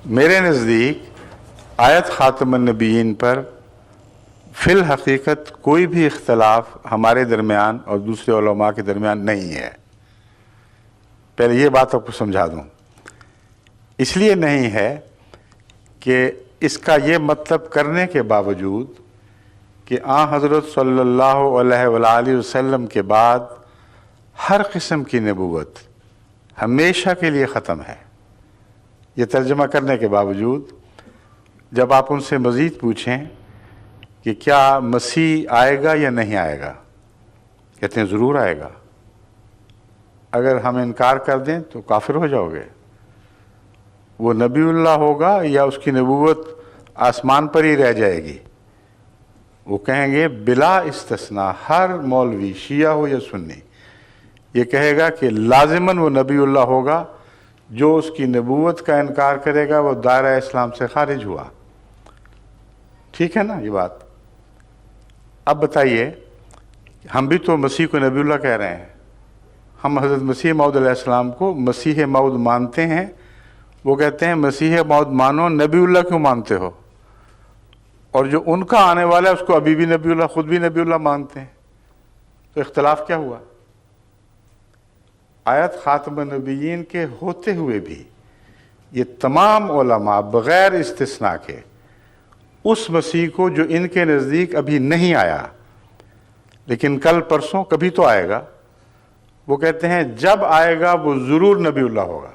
میرے نزدیک آیت خاتم النبیین پر فی الحقیقت کوئی بھی اختلاف ہمارے درمیان اور دوسرے علماء کے درمیان نہیں ہے۔ پہلے یہ بات آپ کو سمجھا دوں، اس لیے نہیں ہے کہ اس کا یہ مطلب کرنے کے باوجود کہ حضرت صلی اللہ علیہ وآلہ وسلم کے بعد ہر قسم کی نبوت ہمیشہ کے لیے ختم ہے۔ یہ ترجمہ کرنے کے باوجود جب آپ ان سے مزید پوچھیں کہ کیا مسیح آئے گا یا نہیں آئے گا، کہتے ہیں ضرور آئے گا۔ اگر ہم انکار کر دیں تو کافر ہو جاؤ گے۔ وہ نبی اللہ ہوگا یا اس کی نبوت آسمان پر ہی رہ جائے گی؟ وہ کہیں گے بلا استثناء، ہر مولوی شیعہ ہو یا سنی یہ کہے گا کہ لازماً وہ نبی اللہ ہوگا۔ جو اس کی نبوت کا انکار کرے گا وہ دائرہ اسلام سے خارج ہوا۔ ٹھیک ہے نا یہ بات؟ اب بتائیے، ہم بھی تو مسیح کو نبی اللہ کہہ رہے ہیں، ہم حضرت مسیح موعود علیہ السلام کو مسیح موعود مانتے ہیں۔ وہ کہتے ہیں مسیح موعود مانو، نبی اللہ کیوں مانتے ہو؟ اور جو ان کا آنے والا ہے اس کو ابھی بھی نبی اللہ، خود بھی نبی اللہ مانتے ہیں، تو اختلاف کیا ہوا؟ آیت خاتم النبیین کے ہوتے ہوئے بھی یہ تمام علماء بغیر استثناء کے اس مسیح کو جو ان کے نزدیک ابھی نہیں آیا لیکن کل پرسوں کبھی تو آئے گا، وہ کہتے ہیں جب آئے گا وہ ضرور نبی اللہ ہوگا۔